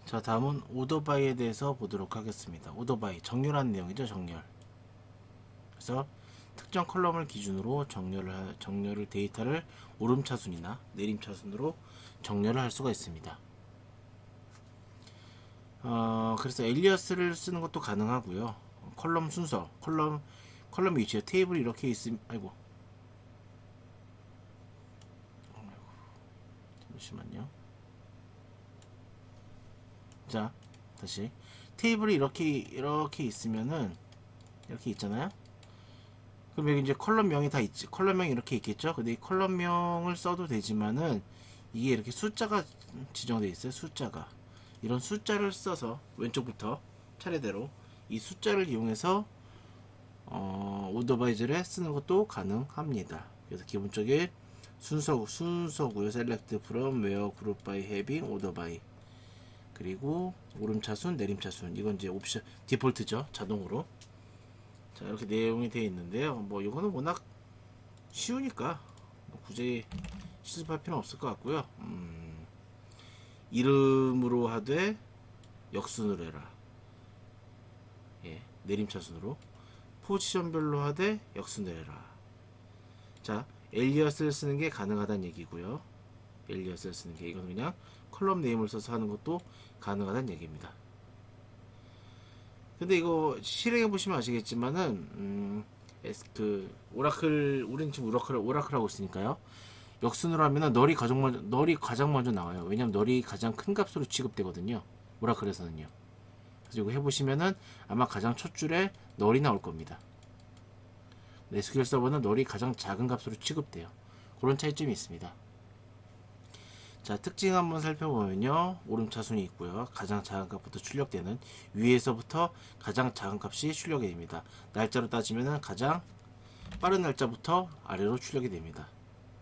자, 다음은 오더바이에 대해서 보도록 하겠습니다. 오더바이, 정렬하는 내용이죠, 정렬. 그래서 특정 컬럼을 기준으로 정렬을 데이터를 오름차순이나 내림차순으로 정렬을 할 수가 있습니다. 그래서 엘리어스를 쓰는 것도 가능하고요. 컬럼 순서, 컬럼 위치에 테이블이 이렇게 있음, 아이고, 잠시만요. 자, 다시 테이블이 이렇게 있으면은 이렇게 있잖아요. 그럼 여기 이제 컬럼명이 다 있지. 컬럼명이 이렇게 있겠죠. 근데 이 컬럼명을 써도 되지만은 이게 이렇게 숫자가 지정되어 있어요. 숫자가 이런 숫자를 써서 왼쪽부터 차례대로 이 숫자를 이용해서 오더바이저를 쓰는 것도 가능합니다. 그래서 기본적인 순서고요. 셀렉트 프롬 웨어 그룹 바이 해빙 오더 바이, 그리고 오름차순 내림차순, 이건 이제 옵션 디폴트죠, 자동으로. 자, 이렇게 내용이 되어 있는데요. 뭐 이거는 워낙 쉬우니까 뭐 굳이 실습할 필요는 없을 것 같고요. 이름으로 하되 역순으로 해라. 예, 내림차순으로. 포지션별로 하되 역순으로 해라. 자, 엘리어스를 쓰는 게 가능하다는 얘기고요. 엘리어스를 쓰는 게, 이건 그냥 컬럼 네임을 써서 하는 것도 가능하다는 얘기입니다. 근데 이거 실행해 보시면 아시겠지만은 그 오라클, 우리는 지금 오라클 하고 있으니까요. 역순으로 하면은 널이 가장 먼저 나와요. 왜냐면 널이 가장 큰 값으로 취급되거든요, 오라클에서는요. 그래서 이거 해보시면은 아마 가장 첫 줄에 널이 나올 겁니다. SQL 서버는 널이 가장 작은 값으로 취급돼요. 그런 차이점이 있습니다. 자, 특징 한번 살펴보면요. 오름차순이 있고요. 가장 작은 값부터 출력되는, 위에서부터 가장 작은 값이 출력이 됩니다. 날짜로 따지면 가장 빠른 날짜부터 아래로 출력이 됩니다.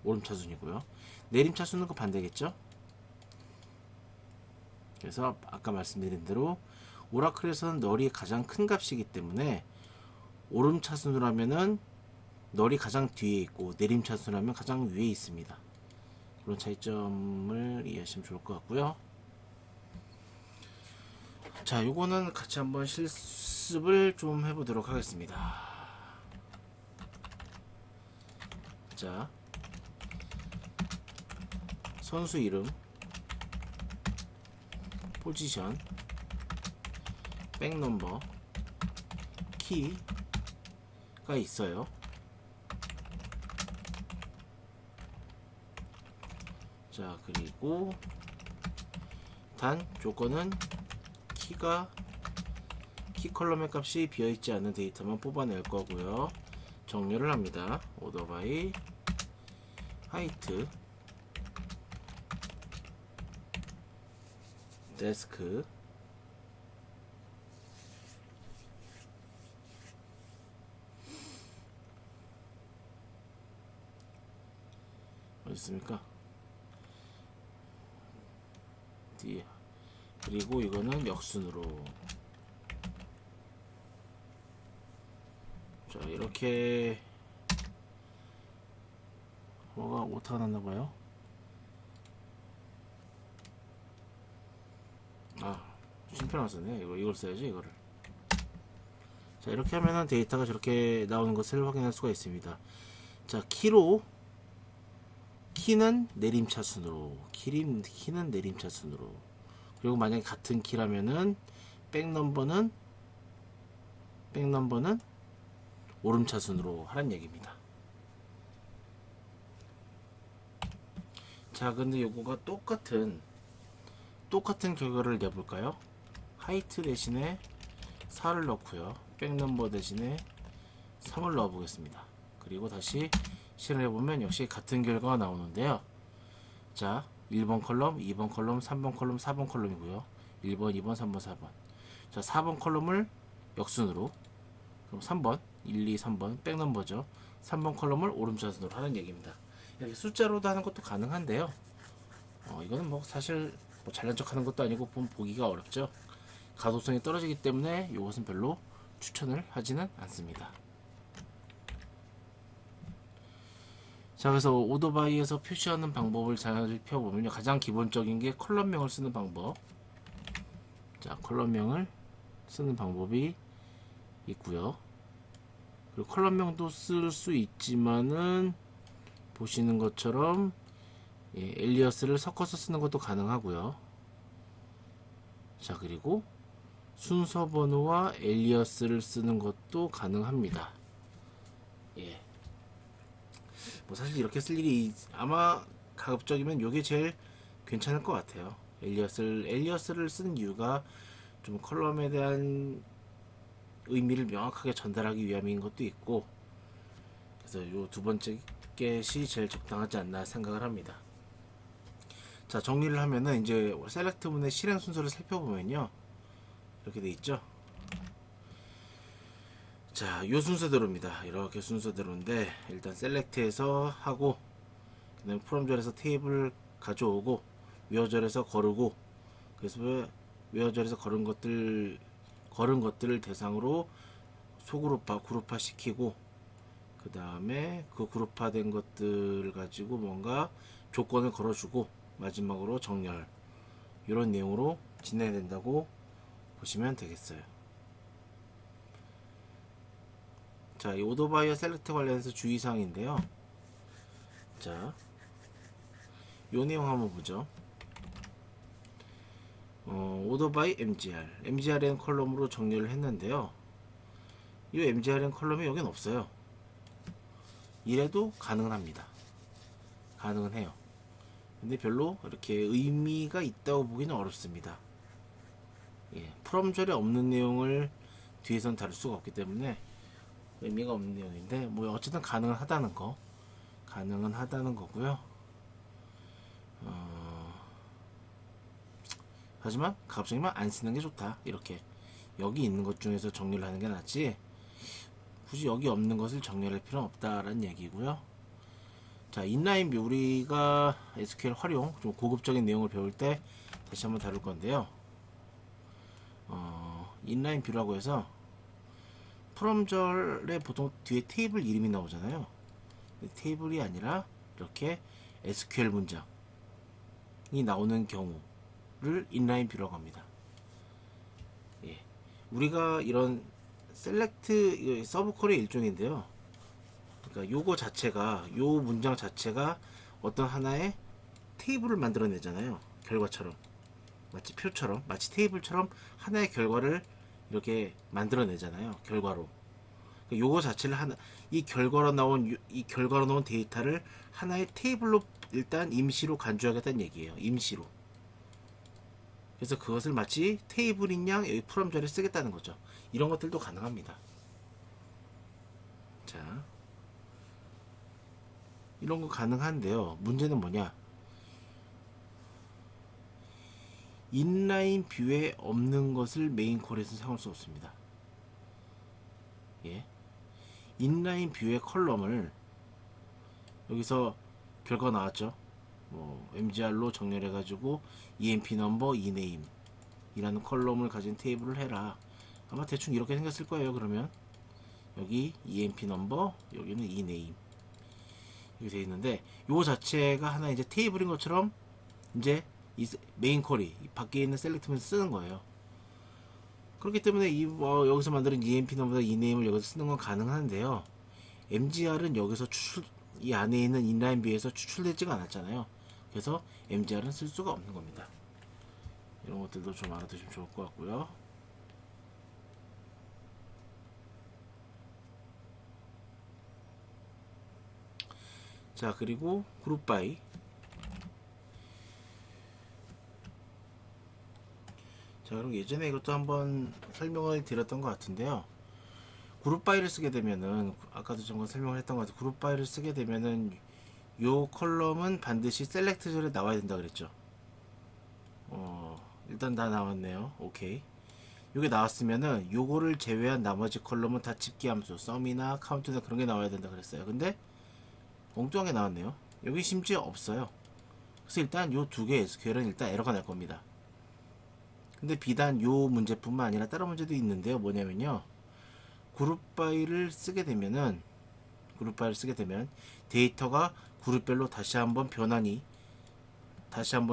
오름차순이고요. 내림차순은 그 반대겠죠. 그래서 아까 말씀드린 대로 오라클에서는 널이 가장 큰 값이기 때문에 오름차순으로 하면은 널이 가장 뒤에 있고 내림차순으로 하면 가장 위에 있습니다. 그런 차이점을 이해하시면 좋을 것 같고요. 자, 요거는 같이 한번 실습을 좀 해보도록 하겠습니다. 자, 선수 이름, 포지션, 백넘버, 키가 있어요. 자, 그리고 단 조건은 키 컬럼의 값이 비어있지 않은 데이터만 뽑아낼 거고요. 정렬을 합니다. 오더 바이 하이트 데스크, 어디 있습니까? D, 그리고 이거는 역순으로. 자, 이렇게 뭐가 오타가 났나봐요. 심표나 쓰네. 이걸 써야지, 이거를. 자, 이렇게 하면은 데이터가 저렇게 나오는 것을 확인할 수가 있습니다. 자, 키는 내림차순으로, 키는 내림차순으로. 그리고 만약에 같은 키라면은 백넘버는 오름차순으로 하란 얘기입니다. 자, 근데 요거가 똑같은 결과를 내볼까요? 하이트 대신에 4를 넣고요. 백넘버 대신에 3을 넣어 보겠습니다. 그리고 다시 실행해보면 역시 같은 결과가 나오는데요. 자, 1번 컬럼, 2번 컬럼, 3번 컬럼, 4번 컬럼이고요. 1번, 2번, 3번, 4번. 자, 4번 컬럼을 역순으로, 그럼 3번, 1, 2, 3번 백넘버죠. 3번 컬럼을 오름차순으로 하는 얘기입니다. 이렇게 숫자로도 하는 것도 가능한데요. 이거는 뭐 사실 뭐 잘난 척 하는 것도 아니고 보기가 어렵죠. 가독성이 떨어지기 때문에 이것은 별로 추천을 하지는 않습니다. 자, 그래서 오더바이에서 표시하는 방법을 살펴보면요, 가장 기본적인 게 컬럼명을 쓰는 방법. 자, 컬럼명을 쓰는 방법이 있고요. 그리고 컬럼명도 쓸 수 있지만은 보시는 것처럼 엘리어스를 섞어서 쓰는 것도 가능하고요. 자, 그리고 순서 번호와 엘리어스를 쓰는 것도 가능합니다. 예. 뭐 사실 이렇게 쓸 일이 아마 가급적이면 이게 제일 괜찮을 것 같아요. 엘리어스를 쓰는 이유가 좀 컬럼에 대한 의미를 명확하게 전달하기 위함인 것도 있고, 그래서 요 두 번째 get이 제일 적당하지 않나 생각을 합니다. 자, 정리를 하면은 이제 셀렉트 문의 실행 순서를 살펴보면요, 이렇게 돼 있죠. 자, 요 순서대로입니다. 이렇게 순서대로인데, 일단 셀렉트에서 하고, 그 다음에 프롬절에서 테이블 가져오고, 웨어절에서 거르고, 그래서 웨어절에서 걸은 것들을 대상으로 그룹화 시키고, 그 다음에 그 그룹화 된 것들 가지고 뭔가 조건을 걸어주고, 마지막으로 정렬, 이런 내용으로 진행이 된다고 보시면 되겠어요. 자, 이 오더바이어 셀렉트 관련해서 주의사항인데요. 자, 요 내용 한번 보죠. 오더바이 MGRN 컬럼으로 정렬을 했는데요. 이 MGRN 컬럼이 여긴 없어요. 이래도 가능은 합니다. 가능은 해요. 근데 별로 이렇게 의미가 있다고 보기는 어렵습니다. 예, 프롬절에 없는 내용을 뒤에선 다룰 수가 없기 때문에 의미가 없는 내용인데, 뭐 어쨌든 가능은 하다는 거고요. 하지만 가급적이면 안 쓰는 게 좋다. 이렇게 여기 있는 것 중에서 정리를 하는 게 낫지, 굳이 여기 없는 것을 정리할 필요는 없다라는 얘기고요. 자, 인라인 뷰, 우리가 SQL 활용, 좀 고급적인 내용을 배울 때 다시 한번 다룰 건데요. 인라인 뷰라고 해서 프롬절에 보통 뒤에 테이블 이름이 나오잖아요. 테이블이 아니라 이렇게 SQL 문장이 나오는 경우를 인라인 뷰라고 합니다. 예. 우리가 이런 셀렉트 서브콜의 일종인데요. 그러니까 요거 자체가, 요 문장 자체가 어떤 하나의 테이블을 만들어내잖아요. 결과처럼, 마치 표처럼, 마치 테이블처럼 하나의 결과를 이렇게 만들어내잖아요. 결과로. 그러니까 요거 자체를 이 결과로 나온 데이터를 하나의 테이블로 일단 임시로 간주하겠다는 얘기예요. 임시로. 그래서 그것을 마치 테이블인 양 여기 프롬절에 쓰겠다는 거죠. 이런 것들도 가능합니다. 자, 이런 거 가능한데요. 문제는 뭐냐? 인라인 뷰에 없는 것을 메인 콜에서 사용할 수 없습니다. 예. 인라인 뷰의 컬럼을 여기서 결과 나왔죠. MGR로 정렬해가지고 EMP 넘버 eName 이라는 컬럼을 가진 테이블을 해라. 아마 대충 이렇게 생겼을 거예요. 그러면 여기 EMP 넘버, 여기는 eName 이렇게 되어 있는데, 요 자체가 하나 이제 테이블인 것처럼 이제 이 메인 콜이 밖에 있는 셀렉트면서 쓰는 거예요. 그렇기 때문에 여기서 만드는 EMP 넘버나 eName을 여기서 쓰는 건 가능한데요. MGR은 여기서 이 안에 있는 인라인 뷰에서 추출되지가 않았잖아요. 그래서 MGR은 쓸 수가 없는 겁니다. 이런 것들도 좀 알아두시면 좋을 것 같고요. 자, 그리고 그룹 바이. 자, 그럼 예전에 이것도 한번 설명을 드렸던 것 같은데요. 그룹 바이를 쓰게 되면은, 아까도 잠깐 설명을 했던 것 같아요. 그룹 바이를 쓰게 되면은 요 컬럼은 반드시 셀렉트절에 나와야 된다 그랬죠. 일단 다 나왔네요. 오케이. 요게 나왔으면은 요거를 제외한 나머지 컬럼은 다 집기 함수, 썸이나 카운트나 그런 게 나와야 된다 그랬어요. 근데 엉뚱하게 나왔네요. 여기 심지어 없어요. 그래서 일단 요 두 개의 SQL은 일단 에러가 날 겁니다. 근데 비단 요 문제뿐만 아니라 다른 문제도 있는데요. 뭐냐면요, 그룹 바이를 쓰게 되면 데이터가 그룹별로 다시 한번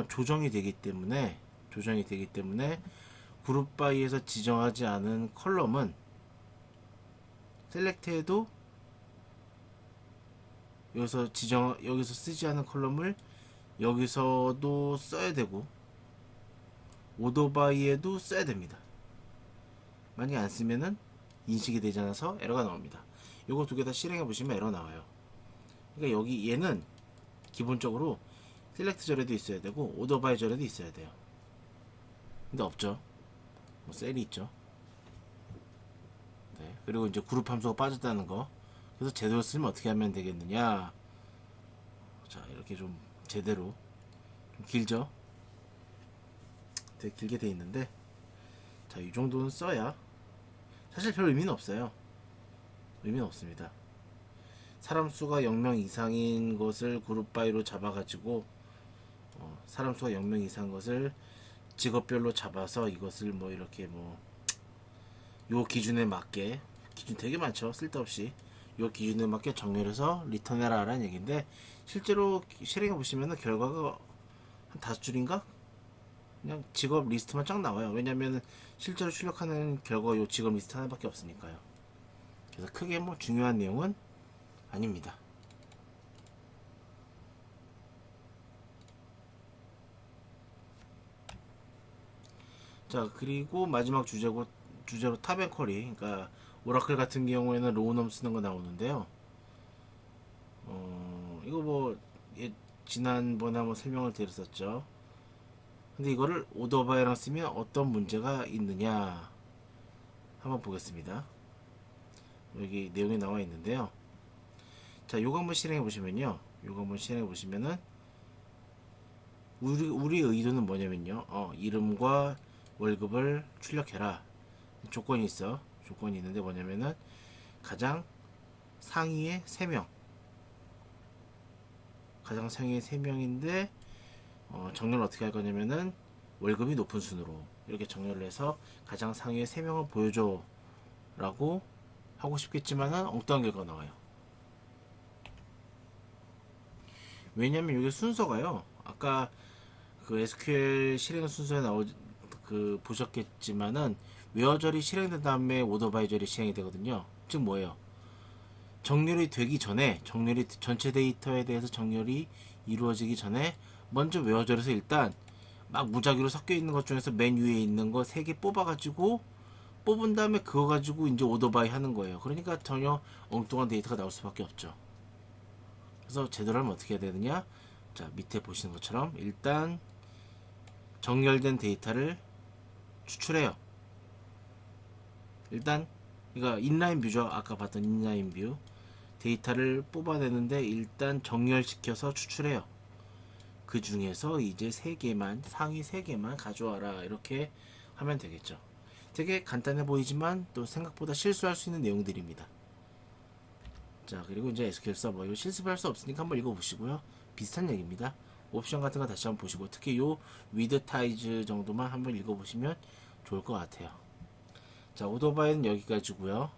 조정이 되기 때문에 그룹 바이에서 지정하지 않은 컬럼은 셀렉트해도 여기서 쓰지 않은 컬럼을 여기서도 써야 되고 오더 바이에도 써야 됩니다. 만약 안 쓰면은 인식이 되지 않아서 에러가 나옵니다. 요거 두 개 다 실행해 보시면 에러 나와요. 그러니까 여기 얘는 기본적으로 셀렉트 절에도 있어야 되고 오더 바이 절에도 있어야 돼요. 근데 없죠. 뭐 셀이 있죠. 네, 그리고 이제 그룹 함수가 빠졌다는 거. 그래서 제대로 쓰면 어떻게 하면 되겠느냐. 자, 이렇게 좀 제대로 좀 길죠. 되게 길게 돼 있는데, 자, 이 정도는 써야 사실 별 의미는 없어요. 의미는 없습니다. 사람 수가 0명 이상인 것을 그룹 바이로 잡아가지고 사람 수가 0명 이상인 것을 직업별로 잡아서 이것을 뭐 이렇게 뭐 요 기준에 맞게, 기준 되게 많죠. 쓸데없이 요 기준에 맞게 정렬해서 리턴해라 라는 얘기인데, 실제로 실행해 보시면은 결과가 한 5줄인가? 그냥 직업 리스트만 쫙 나와요. 왜냐면 실제로 출력하는 결과 요 직업 리스트 하나밖에 없으니까요. 그래서 크게 뭐 중요한 내용은 아닙니다. 자, 그리고 마지막 주제로 탑앤 쿼리. 그러니까 오라클 같은 경우에는 로우넘 쓰는 거 나오는데요. 이거 뭐 지난번에 한번 설명을 드렸었죠. 근데 이거를 오더바이랑 쓰면 어떤 문제가 있느냐 한번 보겠습니다. 여기 내용이 나와 있는데요. 자, 요거 한번 실행해 보시면요. 요거 한번 실행해 보시면은 우리 의도는 뭐냐면요. 이름과 월급을 출력해라. 조건이 있어. 조건이 있는데 뭐냐면은 가장 상위의 3명. 가장 상위의 3명인데 정렬을 어떻게 할 거냐면은 월급이 높은 순으로 이렇게 정렬을 해서 가장 상위의 3명을 보여줘 라고 하고 싶겠지만은 엉뚱한 결과가 나와요. 왜냐면 이게 순서가요, 아까 그 SQL 실행 순서에 보셨겠지만은 웨어절이 실행된 다음에 오더바이절이 실행이 되거든요. 즉 뭐예요? 정렬이 되기 전에, 전체 데이터에 대해서 정렬이 이루어지기 전에 먼저 웨어절에서 일단 막 무작위로 섞여 있는 것 중에서 맨 위에 있는 거 3개 뽑아가지고 뽑은 다음에 그거 가지고 이제 오더바이 하는 거예요. 그러니까 전혀 엉뚱한 데이터가 나올 수밖에 없죠. 그래서 제대로 하면 어떻게 해야 되느냐? 자, 밑에 보시는 것처럼 일단 정렬된 데이터를 추출해요. 일단 그러니까 인라인 뷰죠. 아까 봤던 인라인 뷰. 데이터를 뽑아내는데 일단 정렬시켜서 추출해요. 그 중에서 이제 3개만, 상위 3개만 가져와라. 이렇게 하면 되겠죠. 되게 간단해 보이지만 또 생각보다 실수할 수 있는 내용들입니다. 자, 그리고 이제 SQL 서버 이거 실습할 수 없으니까 한번 읽어보시고요. 비슷한 얘기입니다. 옵션 같은 거 다시 한번 보시고, 특히 요 위드 타이즈 정도만 한번 읽어보시면 좋을 것 같아요. 자, 오더바이는 여기까지고요.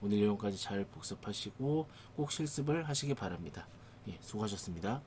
오늘 내용까지 잘 복습하시고 꼭 실습을 하시기 바랍니다. 예, 수고하셨습니다.